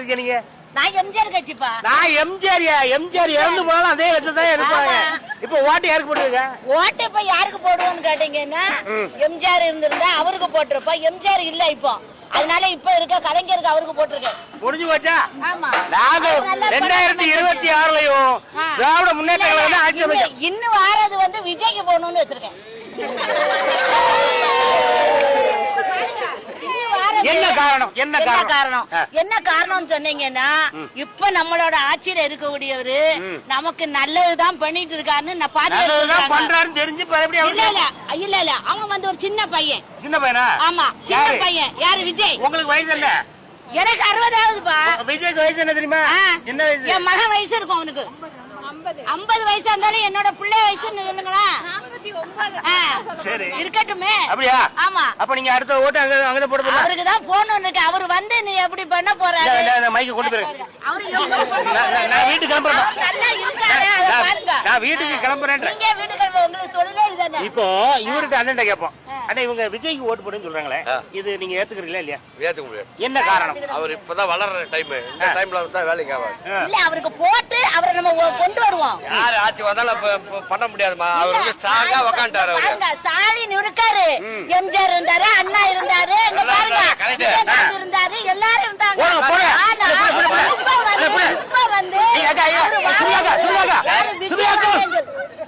இருக்கீங்க நீங்க? நான் எம்ஜிஆர் கட்சிப்பா. நான் எம்ஜிஆரியா? எம்ஜிஆர் இறந்து போனாலும் அதே கட்சி தான் இருப்பாங்க. இப்போ ஓட்டு யாருக்கு போடுவீங்க? ஓட்டு இப்ப யாருக்கு போடுவோம்னு கேட்டீங்கன்னா எம்ஜிஆர் இருந்திருந்தா அவருக்கு போட்டிருப்போம். எம்ஜிஆர் இல்ல இப்போ, அதனால இப்ப இருக்க கலைஞருக்கு அவருக்கு போட்டிருக்கேன். முடிஞ்சு போச்சா? ஆமா. நாங்க 2026லயும் திராவிட முன்னேற்ற கழகம் ஆட்சி அமைக்கும். இன்னும் வாரது வந்து விஜய்க்கு போடணும்னு வச்சிருக்கேன். என்ன காரணம்? என்ன காரணம் சொன்னீங்கன்னா, இப்ப நம்மளோட ஆட்சியில இருக்கக்கூடியவரு நமக்கு நல்லதுதான் பண்ணிட்டு இருக்காருன்னு நான் பண்றாருன்னு தெரிஞ்சு இல்ல அவன் வந்து ஒரு சின்ன பையன். சின்ன பையனா? ஆமா, சின்ன பையன். யாரு? விஜய். உங்களுக்கு வயசு என்ன? எனக்கு 60ஆகுதுப்பா. விஜய்க்கு வயசு என்ன தெரியுமா? என்ன வயசு? என் மகன் வயசு இருக்கும் அவனுக்கு. 50 வயசா இருந்தாலும் என்னோட பிள்ளை வயசுன்னு சொல்லுங்களா? சரி, இருக்கட்டுமே. அப்படியா? ஆமா. அப்ப நீங்க அடுத்த ஓட்டு அங்க போட போறீங்க. அவருக்கு தான் போன் இருக்கு. அவர் வந்து நீ எப்படி பண்ண போறாரு? நான் மைக்க கொண்டு போறேன். நான் வீட்டுக்கு கிளம்புறேன். நல்லா இருக்காரு, அத பாருங்க. நான் வீட்டுக்கு கிளம்புறேன். நீங்க வீட்டுக்கு கிளம்ப, உங்களுக்கு தொழிலே இதுதானே. இப்போ இவருக்கு அண்ணன்ட்ட கேட்போம். அண்ணா, இவங்க விஜய்க்கு ஓட்டு போடுன்னு சொல்றாங்களே, இது நீங்க ஏத்துக்கிறீங்களா இல்லையா? ஏத்துக்க முடியாது. என்ன காரணம்? அவர் இப்பதான் வளர்ற டைம். இந்த டைம்ல வந்தா வேலைக்கு ஆகாது. இல்ல, அவருக்கு போட்டு அவரை நம்ம கொண்டு வருவோம். யார் ஆட்சி வந்தாலும் பண்ண முடியாதுமா. அவர் வந்து ஸ்ட்ராங்கா உட்கார்ந்தாரு. பாருங்க, ஸ்டாலின் இருக்காரு, எம்ஜிஆர் இருந்தாரு, அண்ணா இருந்தாரு, இங்க பாருங்க விஜயகாந்த் இருந்தாரு, எல்லாரும் இருந்தாங்க. ஆனா இப்ப வந்து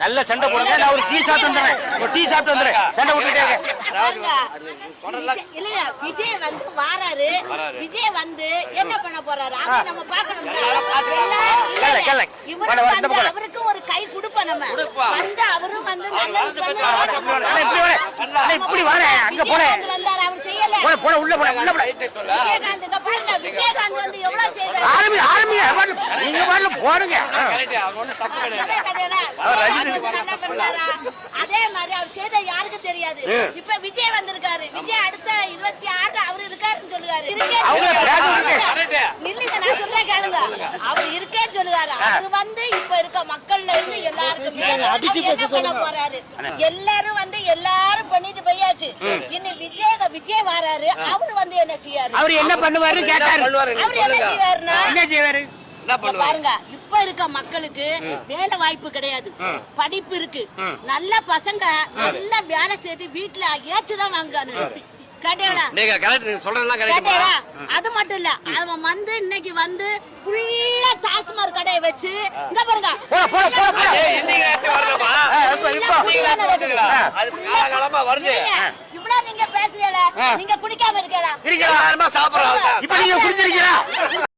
நல்ல சண்டை போடுங்க. நான் ஒரு டீ சாப்பிட்டு வந்துறேன். ஒரு டீ சாப்பிட்டு வந்துறேன். சண்டை விட்டுட்டே இல்ல, விஜய் வந்து வாராரு. விஜய் வந்து என்ன பண்ண போறாரு அதை நம்ம பார்க்கணும். அவருக்கு ஒரு கை கொடுப்போம் நம்ம. வந்து அவரும் வந்து இப்படி வரேன். அங்க போறேன். வந்தாரு, அவர் செய்யல. போட உள்ள போட உள்ள போட. விஜயகாந்த் பாருங்க, விஜயகாந்த் வந்து எவ்வளவு செய்தாரு. ஆரம்பி நீங்க வரல போடுங்க. அதே மாதிரி அவர் செய்த யாருக்கு தெரியாது. இப்ப விஜய் வந்திருக்காரு. விஜய் அடுத்த 26 அவரு இருக்காருன்னு சொல்லுவாரு. இல்லைங்க, நான் சொல்றேன் கேளுங்க. அவர் இருக்கேன்னு சொல்லுவாரு. அவர் வந்து இப்ப இருக்க மக்கள்ல இருந்து எல்லாருக்கும் போறாரு. எல்லாரும் வந்து எல்லாரும் பண்ணிட்டு போயாச்சு. இன்னும் விஜய் வராரு. அவரு வந்து என்ன செய்யாரு? அவர் என்ன பண்ணுவாரு கேட்டாரு. அவர் என்ன செய்வாருன்னா, என்ன செய்வாரு பாருங்க, இப்ப இருக்க மக்களுக்கு வேலை வாய்ப்பு கிடையாது, படிப்பு இருக்கு. நல்ல பசங்க நல்ல வேலை செய்து வீட்டுல ஏச்சுதான் வாங்குறாங்க. அது மட்டும் இல்ல, அவன் வந்து இன்னைக்கு வந்து ஃபுல்லா டாஸ்மாக் கடையை வச்சு இங்க பாருங்க. இவ்வளவு நீங்க பேசுறீங்க, நீங்க குடிக்காம இருக்கீங்களா? சாப்பிடுறா. இப்ப நீங்க குடிச்சிருக்கீங்களா?